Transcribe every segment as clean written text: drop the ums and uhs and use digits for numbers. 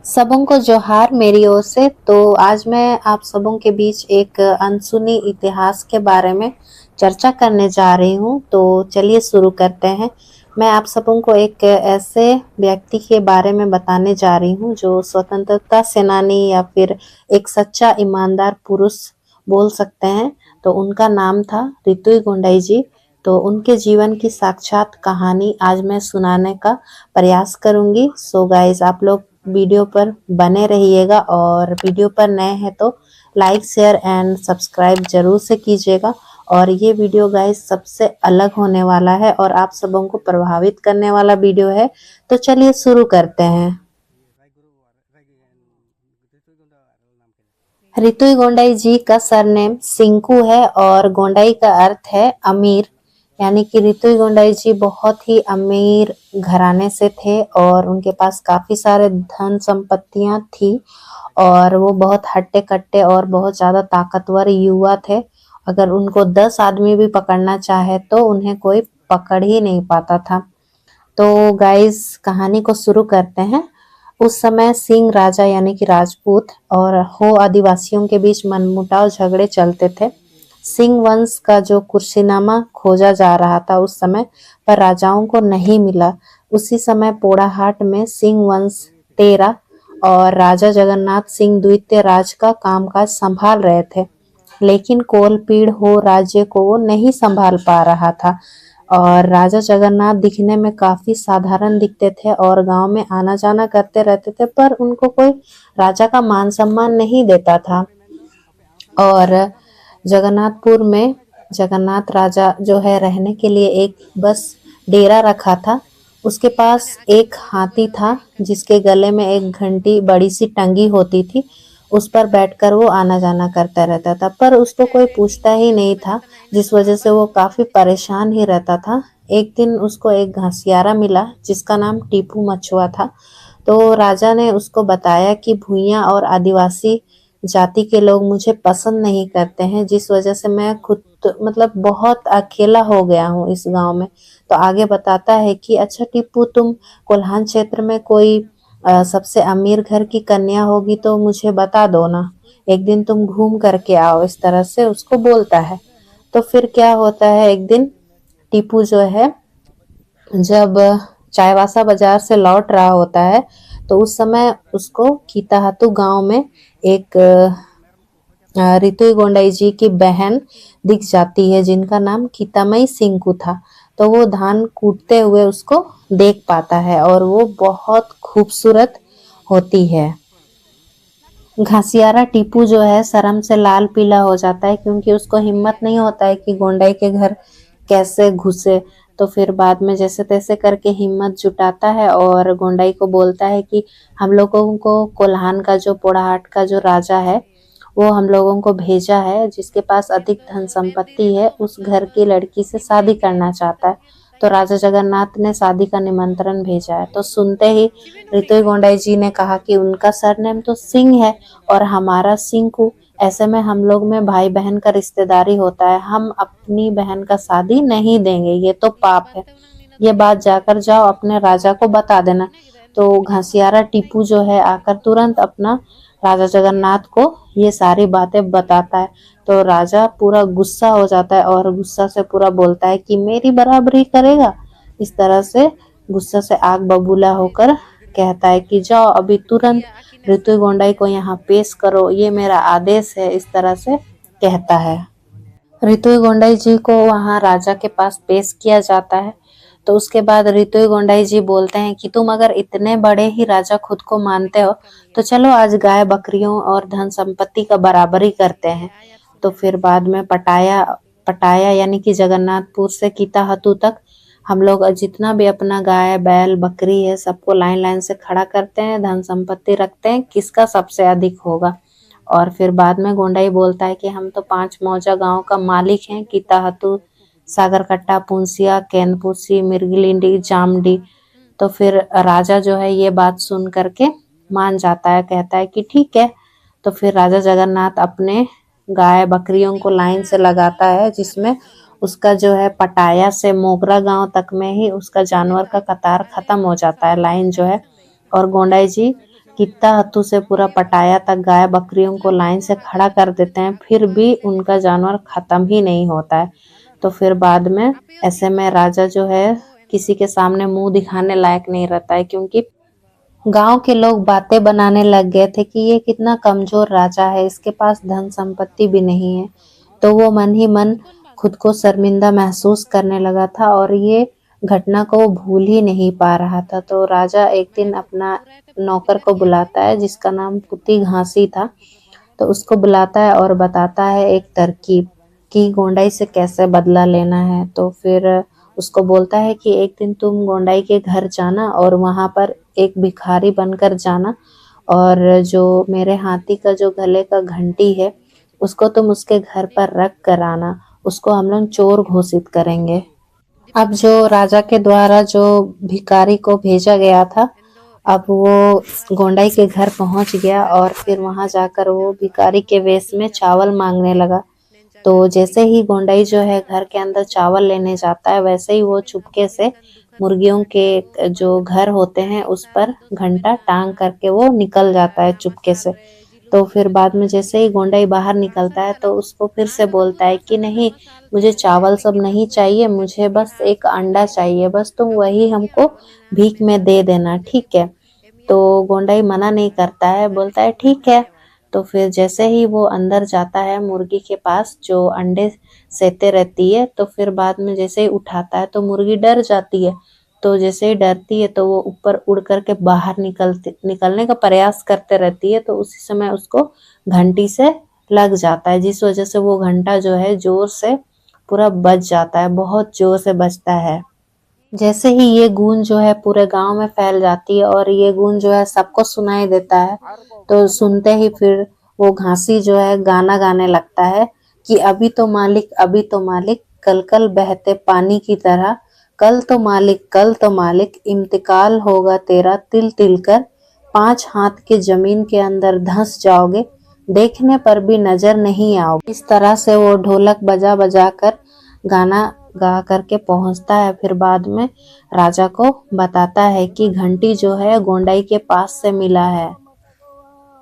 सबों को जोहार मेरी ओर से। तो आज मैं आप सबों के बीच एक अनसुनी इतिहास के बारे में चर्चा करने जा रही हूँ। तो चलिए शुरू करते हैं। मैं आप सबों को एक ऐसे व्यक्ति के बारे में बताने जा रही हूँ जो स्वतंत्रता सेनानी या फिर एक सच्चा ईमानदार पुरुष बोल सकते हैं। तो उनका नाम था रितुई गोंडाई जी। तो उनके जीवन की साक्षात कहानी आज मैं सुनाने का प्रयास करूंगी। सो गाइस, आप लोग वीडियो पर बने रहिएगा और वीडियो पर नए हैं तो लाइक शेयर एंड सब्सक्राइब जरूर से कीजिएगा। और ये वीडियो गाइस सबसे अलग होने वाला है और आप सबों को प्रभावित करने वाला वीडियो है। तो चलिए शुरू करते हैं। रितुई गोंडाई जी का सरनेम सिंकू है और गोंडाई का अर्थ है अमीर। यानी कि रितुई गोंडाई जी बहुत ही अमीर घराने से थे और उनके पास काफी सारे धन संपत्तियां थी और वो बहुत हट्टे कट्टे और बहुत ज्यादा ताकतवर युवा थे। अगर उनको 10 आदमी भी पकड़ना चाहे तो उन्हें कोई पकड़ ही नहीं पाता था। तो गाइस, कहानी को शुरू करते हैं। उस समय सिंह राजा यानी कि राजपूत और हो आदिवासियों के बीच मनमुटाव झगड़े चलते थे। सिंह वंश का जो कुर्सीनामा खोजा जा रहा था उस समय, पर राजाओं को नहीं मिला। उसी समय पोड़ाहाट में सिंह वंश 13 और राजा जगन्नाथ सिंह द्वितीय राज का कामकाज संभाल रहे थे, लेकिन कोलपीड़ हो राज्य को वो नहीं संभाल पा रहा था। और राजा जगन्नाथ दिखने में काफी साधारण दिखते थे और गांव में आना जाना करते रहते थे, पर उनको कोई राजा का मान सम्मान नहीं देता था। और जगन्नाथपुर में जगन्नाथ राजा जो है रहने के लिए एक बस डेरा रखा था। उसके पास एक हाथी था जिसके गले में एक घंटी बड़ी सी टंगी होती थी। उस पर बैठकर वो आना जाना करता रहता था, पर उसको कोई पूछता ही नहीं था, जिस वजह से वो काफी परेशान ही रहता था। एक दिन उसको एक घसियारा मिला जिसका नाम टीपू मछुआ था। तो राजा ने उसको बताया कि भूइयां और आदिवासी जाति के लोग मुझे पसंद नहीं करते हैं, जिस वजह से मैं खुद मतलब बहुत अकेला हो गया हूँ इस गांव में। तो आगे बताता है कि अच्छा टीपू, तुम कोल्हान क्षेत्र में कोई सबसे अमीर घर की कन्या होगी तो मुझे बता दो ना, एक दिन तुम घूम करके आओ, इस तरह से उसको बोलता है। तो फिर क्या होता है, एक दिन टीपू जो है जब चाईबासा बाजार से लौट रहा होता है तो उस समय उसको कीताहातू गांव में एक रितुई गोंडाई जी की बहन दिख जाती है जिनका नाम कीतामई सिंकू था। तो वो धान कूटते हुए उसको देख पाता है और वो बहुत खूबसूरत होती है। घासियारा टीपू जो है शर्म से लाल पीला हो जाता है, क्योंकि उसको हिम्मत नहीं होता है कि गोंडाई के घर कैसे घुसे। तो फिर बाद में जैसे तैसे करके हिम्मत जुटाता है और गोंडाई को बोलता है कि हम लोगों को कोल्हान का जो पोड़ाहाट का जो राजा है वो हम लोगों को भेजा है, जिसके पास अधिक धन संपत्ति है, उस घर की लड़की से शादी करना चाहता है। तो राजा जगन्नाथ ने शादी का निमंत्रण भेजा है। तो सुनते ही रितुई गोंडाई जी ने कहा कि उनका सरनेम तो सिंह है और हमारा सिंकू, ऐसे में हम लोग में भाई बहन का रिश्तेदारी होता है, हम अपनी बहन का शादी नहीं देंगे, ये तो पाप है। ये बात जाकर जाओ अपने राजा को बता देना। तो घसियारा टीपू जो है आकर तुरंत अपना राजा जगन्नाथ को ये सारी बातें बताता है। तो राजा पूरा गुस्सा हो जाता है और गुस्सा से पूरा बोलता है कि मेरी बराबरी करेगा। इस तरह से गुस्सा से आग बबूला होकर कहता है कि जाओ अभी तुरंत ऋतु गोंडाई को यहाँ पेश करो, ये मेरा आदेश है, इस तरह से कहता है। ऋतु गोंडाई जी को वहां राजा के पास पेश किया जाता है। तो उसके बाद ऋतु गोंडाई जी बोलते हैं कि तुम अगर इतने बड़े ही राजा खुद को मानते हो तो चलो आज गाय बकरियों और धन संपत्ति का बराबरी करते हैं। तो फिर बाद में पटाया पटाया यानी कि जगन्नाथपुर से कीताहतू तक हम लोग जितना भी अपना गाय बैल बकरी है सबको लाइन लाइन से खड़ा करते हैं, धन संपत्ति रखते हैं, किसका सबसे अधिक होगा। और फिर बाद में गोंडाई बोलता है कि हम तो 5 मौजा गांव का मालिक हैं, कीताहतू, सागरकट्टा, पुंसिया, केंदपुसी, मिर्गिलिंडी, जामडी। तो फिर राजा जो है ये बात सुन करके मान जाता है, कहता है कि ठीक है। तो फिर राजा जगन्नाथ अपने गाय बकरियों को लाइन से लगाता है, जिसमें उसका जो है पटाया से मोगरा गांव तक में ही उसका जानवर का कतार खत्म हो जाता है, लाइन जो है। और गोंडाई जी कित्ता हत्थू से पूरा पटाया तक गाय बकरियों को लाइन से खड़ा कर देते हैं, फिर भी उनका जानवर खत्म ही नहीं होता है। तो फिर बाद में ऐसे में राजा जो है किसी के सामने मुंह दिखाने लायक नहीं रहता है, क्योंकि गांव के लोग बातें बनाने लग गए थे कि ये कितना कमजोर राजा है, इसके पास धन संपत्ति भी नहीं है। तो वो मन ही मन खुद को शर्मिंदा महसूस करने लगा था और ये घटना को वो भूल ही नहीं पा रहा था। तो राजा एक दिन अपना नौकर को बुलाता है जिसका नाम कुत्ती घासी था। तो उसको बुलाता है और बताता है एक तरकीब कि गोंडाई से कैसे बदला लेना है। तो फिर उसको बोलता है कि एक दिन तुम गोंडाई के घर जाना और वहां पर एक भिखारी बनकर जाना, और जो मेरे हाथी का जो गले का घंटी है उसको तुम उसके घर पर रख कर आना, उसको हम लोग चोर घोषित करेंगे। अब जो राजा के द्वारा जो भिखारी को भेजा गया था, अब वो गोंडाई के घर पहुंच गया और फिर वहां जाकर वो भिखारी के वेश में चावल मांगने लगा। तो जैसे ही गोंडाई जो है घर के अंदर चावल लेने जाता है, वैसे ही वो चुपके से मुर्गियों के जो घर होते हैं उस पर घंटा टांग करके वो निकल जाता है चुपके से। तो फिर बाद में जैसे ही गोंडाई बाहर निकलता है तो उसको फिर से बोलता है कि नहीं, मुझे चावल सब नहीं चाहिए, मुझे बस एक अंडा चाहिए, बस तुम वही हमको भीख में दे देना, ठीक है। तो गोंडाई मना नहीं करता है, बोलता है ठीक है। तो फिर जैसे ही वो अंदर जाता है मुर्गी के पास जो अंडे सेते रहती है, तो फिर बाद में जैसे ही उठाता है तो मुर्गी डर जाती है। तो जैसे ही डरती है तो वो ऊपर उड़ करके बाहर निकलने का प्रयास करते रहती है। तो उसी समय उसको घंटी से लग जाता है, जिस वजह से वो घंटा जो है जोर से पूरा बज जाता है, बहुत जोर से बजता है। जैसे ही ये गूंज जो है पूरे गांव में फैल जाती है और ये गूंज जो है सबको सुनाई देता है। तो सुनते ही फिर वो घासी जो है गाना गाने लगता है कि अभी तो मालिक, अभी तो मालिक, कल कल बहते पानी की तरह, कल तो मालिक, कल तो मालिक, इंतकाल होगा तेरा तिल तिल कर, 5 हाथ के जमीन के अंदर धंस जाओगे, देखने पर भी नजर नहीं आओगे। इस तरह से वो ढोलक बजा बजा कर गाना गा करके पहुंचता है। फिर बाद में राजा को बताता है कि घंटी जो है गोंडाई के पास से मिला है।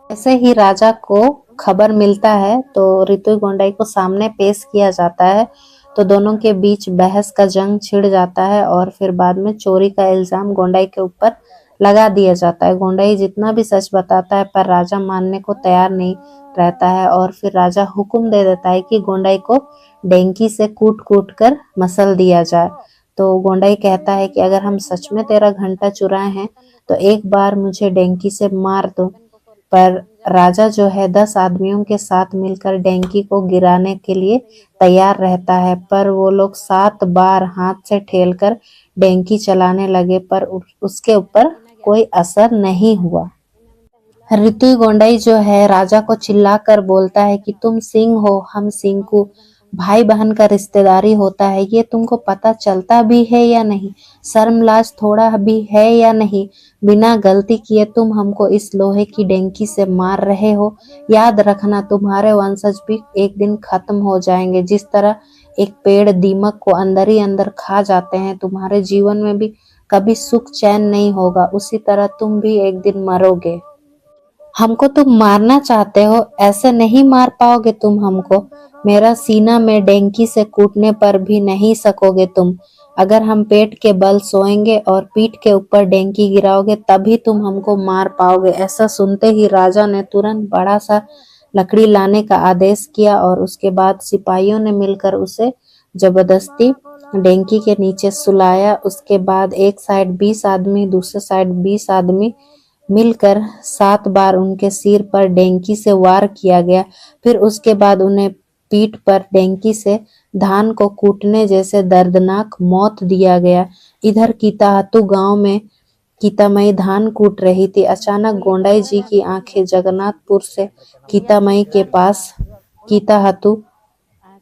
ऐसे ही राजा को खबर मिलता है तो रितु गोंडाई को सामने पेश किया जाता है। तो दोनों के बीच बहस का जंग छिड़ जाता है और फिर बाद में चोरी का इल्जाम गोंडाई के ऊपर लगा दिया जाता है। गोंडाई जितना भी सच बताता है पर राजा मानने को तैयार नहीं रहता है और फिर राजा हुक्म दे देता है कि गोंडाई को डेंकी से कूट कूट कर मसल दिया जाए। तो गोंडाई कहता है कि अगर हम सच में तेरा घंटा चुराए हैं तो एक बार मुझे डेंकी से मार दो। पर राजा जो है 10 आदमियों के साथ मिलकर डेंकी को गिराने के लिए तैयार रहता है, पर वो लोग 7 बार हाथ से ठेलकर डेंकी चलाने लगे पर उसके ऊपर कोई असर नहीं हुआ। ऋतु गोंडाई जो है राजा को चिल्लाकर बोलता है कि तुम सिंह हो, हम सिंकू, भाई बहन का रिश्तेदारी होता है, ये तुमको पता चलता भी है या नहीं? शर्म लाज थोड़ा भी है या नहीं? बिना गलती किए तुम हमको इस लोहे की डेंकी से मार रहे हो। याद रखना तुम्हारे वंशज भी एक दिन खत्म हो जाएंगे। जिस तरह एक पेड़ दीमक को अंदर ही अंदर खा जाते हैं, तुम्हारे जीवन में भी कभी सुख चैन नहीं होगा, उसी तरह तुम भी एक दिन मरोगे। हमको तुम मारना चाहते हो, ऐसे नहीं मार पाओगे तुम हमको। मेरा सीना में डेंकी से कूटने पर भी नहीं सकोगे तुम। अगर हम पेट के बल सोएंगे और पीठ के ऊपर डेंकी गिराओगे तभी तुम हमको मार पाओगे। ऐसा सुनते ही राजा ने तुरंत बड़ा सा लकड़ी लाने का आदेश किया और उसके बाद सिपाहियों ने मिलकर उसे जबरदस्ती डेंकी के नीचे सुलाया। उसके बाद एक साइड 20 आदमी, दूसरे साइड 20 आदमी मिलकर 7 बार उनके सिर पर डेंकी से वार किया गया। फिर उसके बाद उन्हें पीठ पर डेंकी से धान को कूटने जैसे दर्दनाक मौत दिया गया। इधर कीताहतु गांव में कीतामई धान कूट रही थी। अचानक गोंडाई जी की आंखें जगन्नाथपुर से कीतामई के पास कीताहतु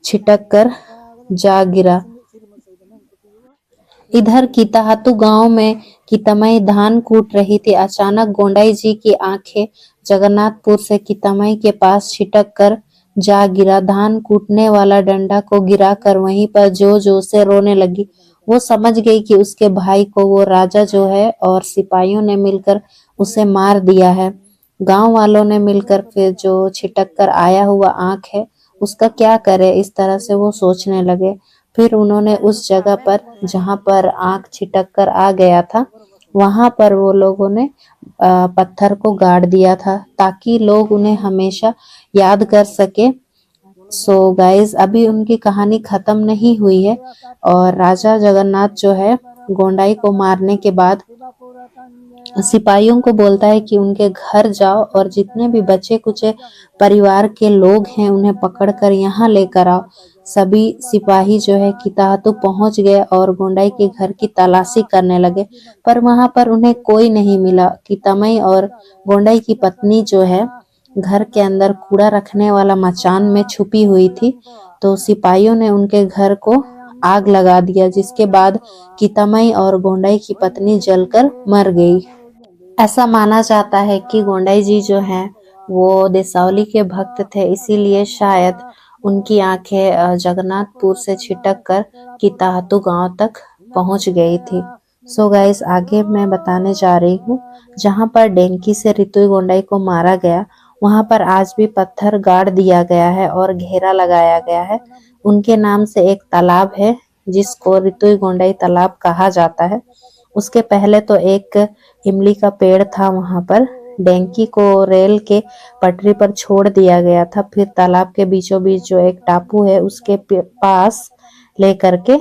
छिटक कर जा गिरा। इधर कीताहतु गांव में कीतामई धान कूट रही थी। अचानक गोंडाई जी की आंखें जगन्नाथपुर से कीतामई के पास छिटक कर जा गिरा। धान कूटने वाला डंडा को गिराकर वहीं पर जो जो से रोने लगी। वो समझ गई कि उसके भाई को वो राजा जो है और सिपाहियों ने मिलकर उसे मार दिया है। गांव वालों ने मिलकर फिर जो छिटक कर आया हुआ आंख है उसका क्या करे, इस तरह से वो सोचने लगे। फिर उन्होंने उस जगह पर जहां पर आंख छिटक कर आ गया था वहां पर वो लोगों ने पत्थर को गाड़ दिया था ताकि लोग उन्हें हमेशा याद कर सके। सो गाइस, अभी उनकी कहानी खत्म नहीं हुई है और राजा जगन्नाथ जो है गोंडाई को मारने के बाद सिपाहियों को बोलता है कि उनके घर जाओ और जितने भी बचे कुचे परिवार के लोग हैं उन्हें पकड़कर यहाँ लेकर आओ। सभी सिपाही जो है किताहतु पहुंच गए और गोंडाई के घर की तलाशी करने लगे, पर वहां पर उन्हें कोई नहीं मिला। कितामई और गोंडाई की पत्नी जो है घर के अंदर कूड़ा रखने वाला मचान में छुपी हुई थी, तो सिपाहियों ने उनके घर को आग लगा दिया, जिसके बाद कितामई और गोंडाई की पत्नी जलकर मर गई। ऐसा माना जाता है कि गोंडाई जी जो हैं वो देसावली के भक्त थे, इसीलिए शायद उनकी आंखें जगन्नाथपुर से छिटक कर किताहतु गांव तक पहुंच गई थी। सो गाइस, आगे मैं बताने जा रही हूँ जहां पर डेंकी से रितुई गोंडाई को मारा गया वहां पर आज भी पत्थर गाड़ दिया गया है और घेरा लगाया गया है। उनके नाम से एक तालाब है जिसको रितुई गोंडाई तालाब कहा जाता है। उसके पहले तो एक इमली का पेड़ था, वहां पर डेंकी को रेल के पटरी पर छोड़ दिया गया था। फिर तालाब के बीचों बीच जो एक टापू है उसके पास लेकर के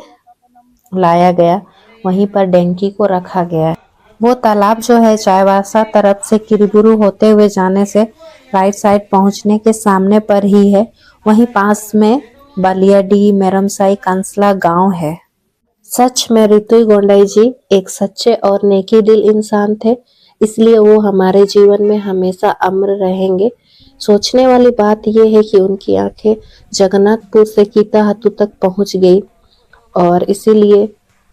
लाया गया, वहीं पर डेंकी को रखा गया है। वो तालाब जो है चाईबासा तरफ से किरीबुरू होते हुए जाने से राइट साइड पहुंचने के सामने पर ही है। वहीं पास में बालियाडी मेरमसाई कंसला गांव है। सच में रितुई गोंडाई जी एक सच्चे और नेकी दिल इंसान थे, इसलिए वो हमारे जीवन में हमेशा अमर रहेंगे। सोचने वाली बात यह है कि उनकी आंखें जगन्नाथपुर से किताहतु तक पहुंच गई और इसीलिए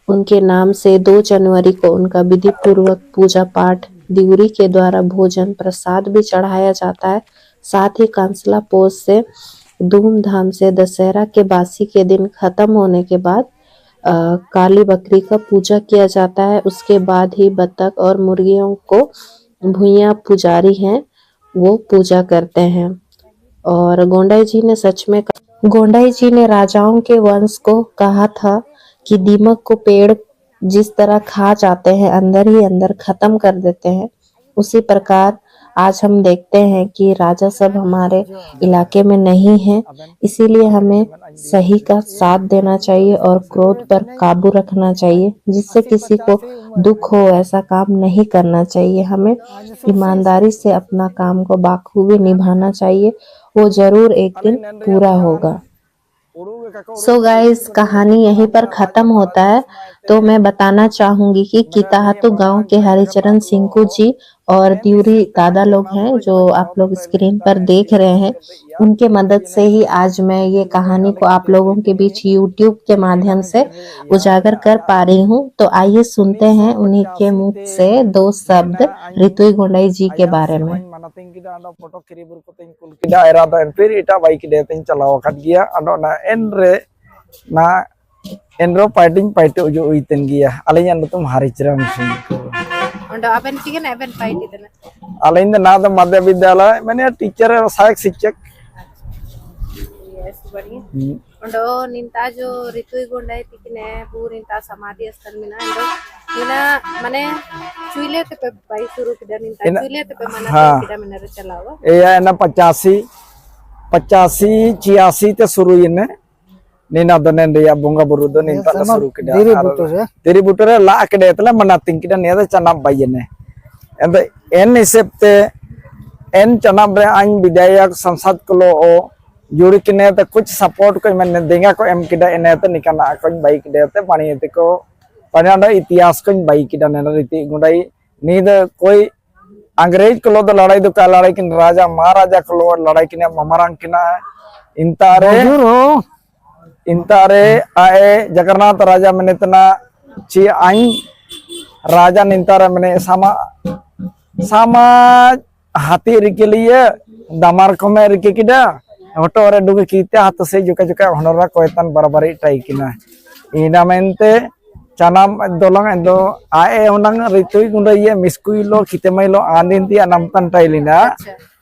उनके नाम से 2 जनवरी को उनका विधि पूर्वक पूजा पाठ दिउरी के द्वारा भोजन प्रसाद भी चढ़ाया जाता है। साथ ही कंसला पोस से धूमधाम से दशहरा के बासी के दिन खत्म होने के बाद काली बकरी का पूजा किया जाता है। उसके बाद ही बतख और मुर्गियों को भुइया पुजारी हैं वो पूजा करते हैं। और गोंडाई जी ने सच में गोंडाई जी ने राजाओं के वंश को कहा था कि दीमक को पेड़ जिस तरह खा जाते हैं अंदर ही अंदर खत्म कर देते हैं, उसी प्रकार आज हम देखते हैं कि राजा सब हमारे इलाके में नहीं हैं, इसीलिए हमें सही का साथ देना चाहिए और क्रोध पर काबू रखना चाहिए। जिससे किसी को दुख हो ऐसा काम नहीं करना चाहिए। हमें ईमानदारी से अपना काम को बाखूबी निभाना चाहिए, वो जरूर एक दिन पूरा होगा। सो गाइस, कहानी यहीं पर खत्म होता है। तो मैं बताना चाहूंगी कि किताहतु गांव के हरिचरण सिंकू जी और दिउरी दादा लोग हैं जो आप लोग स्क्रीन पर देख रहे हैं, उनके मदद से ही आज मैं ये कहानी को आप लोगों के बीच यूट्यूब के माध्यम से उजागर कर पा रही हूँ। तो आइए सुनते हैं उन्हीं के मुख से 2 शब्द रितुई गोंडाई जी के बारे में। एनरो पाइटिंग पाइटे उजो उइतन गिया आलेन नुतुम हरिचरण सिंह ओंडो अबेन चिकन अबेन पाइटी देना आलेन द नाद मध्य विद्यालय मैंने टीचर सहायक शिक्षक। यस, बढ़िया। ओंडो निंता जो रितुई गोंडाई तिकने पूर निंता समाधि स्थल में ना ओंडो निना माने चुइले ते पे बाई शुरू किदा निंता चुइले ते पे मना किदा मिनर चलावा ए ना 85 86 ते शुरू इने नीना दोनेन रिया बोंगा बुरु दो निंता शुरू किदा तेरी बुटरे ला केदे तला मना तिंग किदा नेदा चना बायने एंड एन हिसाब एन चना रे आइन विधायक संसद को ओ जुड़ी किने ते कुछ सपोर्ट को मैंने देंगा को एम किदा एने ते निकाना को बाई किदा ते पानी ते को पानी इतिहास को बाई किदा ने रीति गुंडाई नीद कोई अंग्रेज को लो लड़ाई दो का लड़ाई किन राजा महाराजा को लो लड़ाई किने ममरांग किना इंतारे आए जगन्नाथ राजा मैंने तना ची आइन राजा निंतारा मैंने सामा हाथी रिके लिए दामार को मैं रिके किदा होटो रे दुगे कीते हाथ से जुका जुका हनरा कोयतन बराबरी टाई किना इना मेनते canam dolang endo ae onang ritui gunda ye miskui lo kitemai lo andin ti anam tan tailina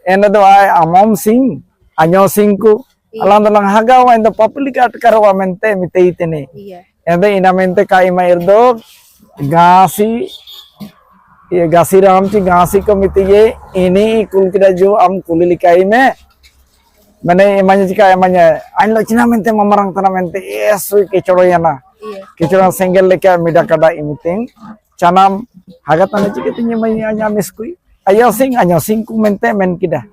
endo do ae amom sing anyo singku alang dolang hagawa endo public at karwa mente mitei tene endo ina mente kai mai erdo gasi ये गासी राम ची गासी को मिती ये इन्हीं कुल किरा जो am kulilikai me मैंने इमान्य चिका इमान्य आइन लो चिना मेंते ममरंग तना मेंते एसुई केचोड़ो याना केचोड़ो सेंगल लेके मिडा kada imiting canam haga tane चिके तिन्ये मई आन्या मिस्कुई आयो सिंग ku mente men kida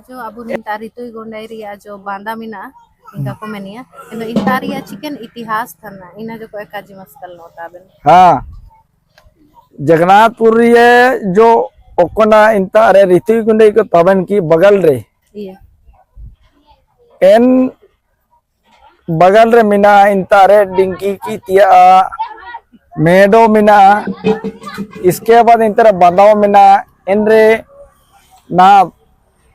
जो अबु इंतारी तो गोंडाई जो बांदा मिना इनका को मेनिया इनो इंतारिया चिकन इतिहास थना इना जो कोई काजी मस्कल नोता बन हाँ जगन्नाथपुर ये जो ओकोना इंता अरे ऋतु गुंडे को तबन की बगल रे एन बगल रे मिना इंता अरे डिंकी की तिया मेडो मिना इसके बाद इंता बांधाओ मिना इन रे ना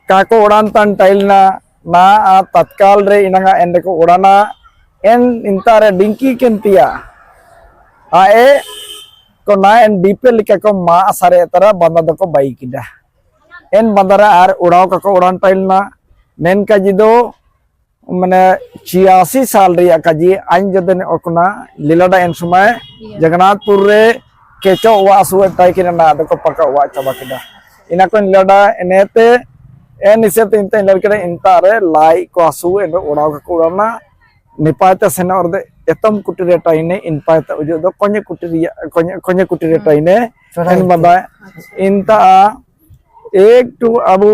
काको उड़ान तन टाइल ना तत्काल रे इनगा एन को उड़ाना एन इंता अरे डिंकी केंतिया आए को ना एन डीपे लिखा को मा सारे तरह बंदा दो को बाई किदा एन बंदरा आर उड़ाओ का को उड़ान टाइल ना नेन का जिदो मैंने 86 साल रिया का जी आइन जदने ओकना लीलाडा एन समय जगन्नाथपुर रे केचो वा सुए टाई किना ना दो को पका वा चबा किदा इना को लीलाडा एनेते एन इसे तो इंता लड़के इंता रे लाई को आसु एन उड़ाओ का को उड़ाना निपायता सेना और दे एतम कुटिरे टाइने इन पायता उजो दो कोन्ये कुटिरे टाइने एन बंदा इंता एक टू अबु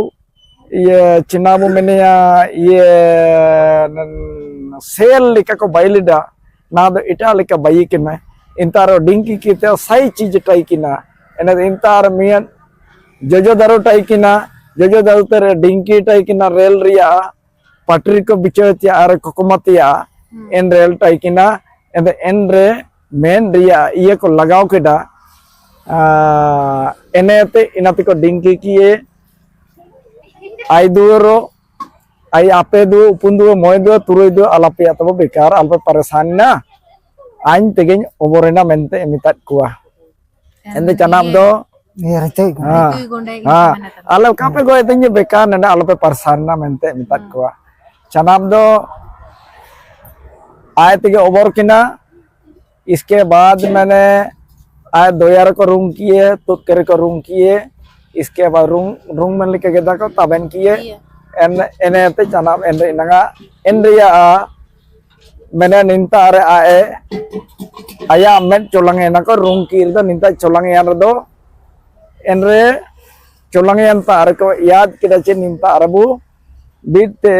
ये चिनाबु मेनिया ये सेल लिका को बाइलिडा ना दो इटा लिका बाई किना इंता रो डिंकी किते साई चीज टाई किना एन इंता रो मियन जोजो दारो टाई किना जोजो दारो तेरे डिंकी टाई किना रेल रिया पटरी को बिचोतिया आर कोकोमतिया एन रेल टाई किना एन रे मेन रिया ये को लगाओ केडा एनेते इनाते को डिंकी किए आई दुरो आई आपे दु पुंदु मोय दु तुरुय दु आलापे तब बेकार अल्प परेशान ना आइन तेगेन ओबोरेना मेंते मितात कुआ एंदे चनाब दो हां आलो कापे गोय तंजे बेकार ना आलापे परेशान ना मेंते मितात कुआ चनाब दो आए तेगे ओबर किना इसके बाद मैंने आए 2000 को रूम किए तुत करे को रूम किए इसके बाद रूम में लेके गदा को तबन किए एन एनेते चनाब एन इनगा एन रिया मैंने निंता अरे आए आया मेट चोलंगे ना को रूम की दो निंता चोलंगे यार दो एन रे चोलंगे यान तार को याद किदा चे निंता अरबु बीते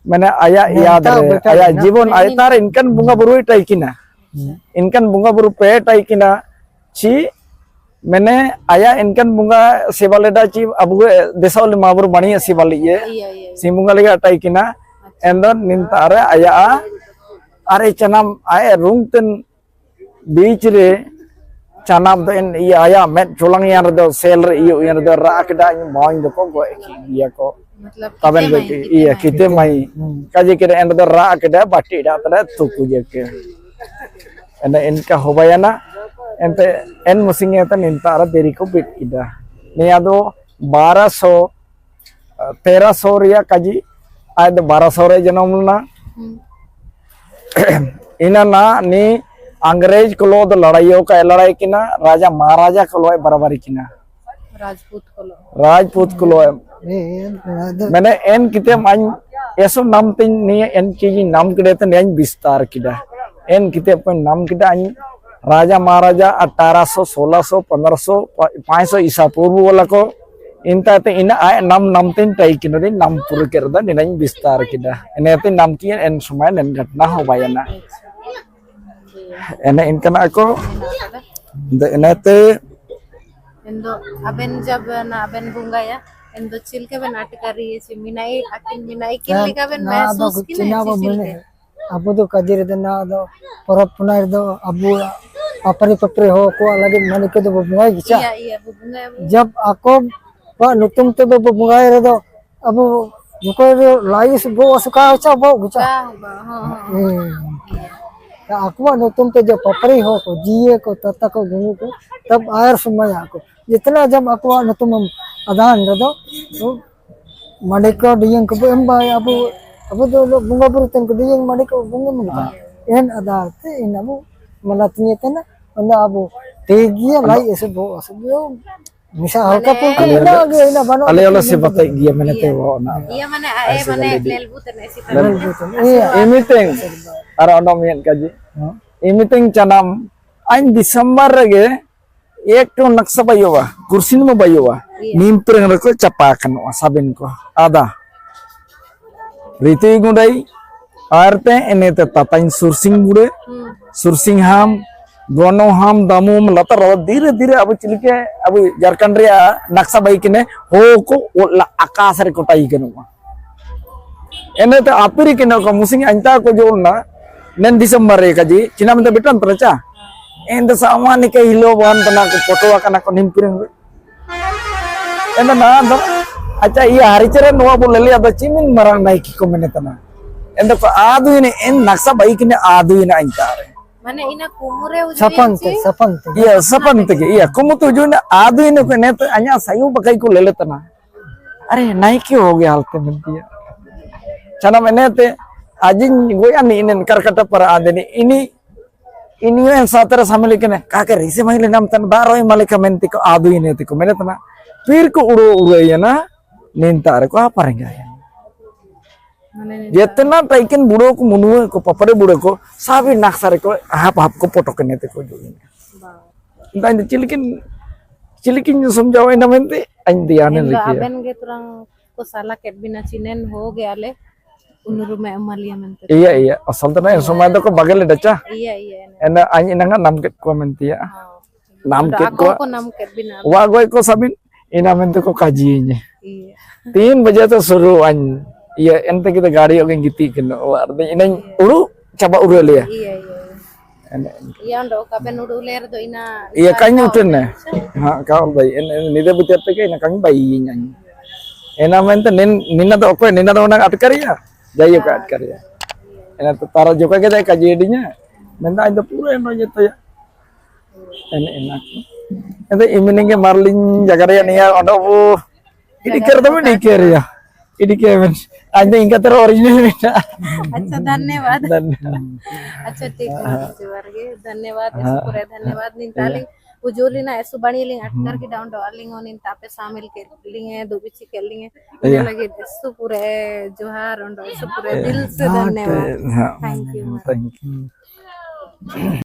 मैंने आया याद रे आया जीवन आय तार इनकन बुंगा बुरु टाई किना इनकन बुंगा बुरु पे टाई किना ची मैंने आया इनकन बुंगा सेवालेडा ची अब देसावली माबुर बणी सेवाली ये सिमुंगा लेगा टाई किना एंदन निंता अरे आया अरे चनाम आए रूम तन बीच रे चनाम तो इन ये आया मेट चोलंग यार दो सेल रे यार दो राकदा माइन दो को किया को मतलब तबन बेटी ये किते माई काजे के एंड दो राकदा बाटी डा तले तुकु जे के एंड इनका होबायाना एंते एन मुसिंगे त निंता अरे देरी को बिट किदा निया दो 1300 रिया काजी आय दो 1200 रे जनमना इना ना नी अंग्रेज को लो दो लड़ाइयों का लड़ाई किना राजा महाराजा को लो बराबरी किना राजपूत को लो मैंने एन किते मान ऐसो नाम तीन नहीं एन चीज़ नाम किडे तो नहीं विस्तार किडा एन किते अपन नाम किडा राजा महाराजा 1800 1600 1500 500 ईसा पूर्व वाला को इंता ते इन आय नाम तीन टाई किना दे नाम पूरे कर दा नहीं विस्तार किडा एने ते नाम की एन समय एन घटना हो बायना एने इनकन ako एनेते एंदो अबेन जब ना अबेन बुंगा या एंदो चिलके बन अटकारी ये मिनाई अकिन मिनाई किन लिका बन महसूस किन चिलके अबु दो कदिर देना दो परप पुनार दो अबु अपरे पत्रे हो को अलग मन के दो बुंगा गिचा जब आको बा नुतुम तो दो बुंगा रे दो अबु जुको लाइस बो सुका अच्छा बो गिचा aku nutum तो जब पपरी हो को जिए को तत्ता को गुंगू को तब आयर समय aku जितना जब aku nutum अदान रदो तो मणिको डियंग को एम्बाय abu do bunga buru ten ko diyang mणिको bunga mungta en adar te in abu malatnya tena anda abu tegia lai ese bo asbio misa halka pun kan ina bano ale ola se batai gia mene te wo na iya mana mana lelbuten esi anything ara ono mien kaji anything chanam ain December ge ek to naksa bayowa kursin mo bayowa nimpreng ko capakan sabin ko ada Riti gundai arte enete tatain sursing bude sursing ham gono ham damum latar dire dire abu cilike abu Jharkhand ria naksa baikine ho ko la akas re kotai kenu enete apiri kena ko musing anta ko jolna nen December re kaji cina menta betan tracha ende samani ke hilo ban tana ko foto akana ko nimpiring ende na acha iya hari cere noa boleh ada cimin marang naik ko menetana ende ko adu ini en naksa baik ini adu ini antare mana ina kumure sapante iya sapante ke iya kumu tuju ne adu ini ko net anya sayu pakai ko leletana are naik ke ho gaya halte mentia chana menete ajin goya ni inen karkata para adeni ini yang satara samali kene kake rise maile nam tan baroi malika menti ko adu ini ko menetana pir ko uro ya na nintar ko apa renggaya jetna taiken budo ko munu ko papare budo ko sabi naksare ko hap ko potok nete ko jogin dan cilikin समझाओ ina mente andiane liki aben ge turang ko sala ket bina chinen ho ge ale unuru me amalia mente iya asal tana semua ko bagel dacha iya ena anyi nanga nam ket ko mentia nam ket ko nam ket bina wa goy ko sabin ina mente ko kajinya iya 3 बजे तो शुरू an iya ente kita गाड़ी oke giti kena arde ina uru coba uru liya iya ndo kaben udu ler do ina iya kanyu tenne ha kau bai en nide butet ke ina kanyu bai nyan ena mente nina to ko nina to nang atkariya jayo ka atkariya ena to tara joka ke ka jedinya menta anda pura eno jeto ya enak ente imining ke marlin jagariya niya ondo Idikir tapi dikir ya. Idikir men. Anda ingat terus original beda. अच्छा धन्यवाद अच्छा ठीक है वर्गे धन्यवाद पूरे धन्यवाद निंताली उजोली ना ऐसु बणी लिंग अटकर की डाउन डालिंग और निंता पे शामिल के लिंग है दो बिची के लिंग है लगे ऐसु पूरे जोहार और ऐसु पूरे दिल से धन्यवाद थैंक यू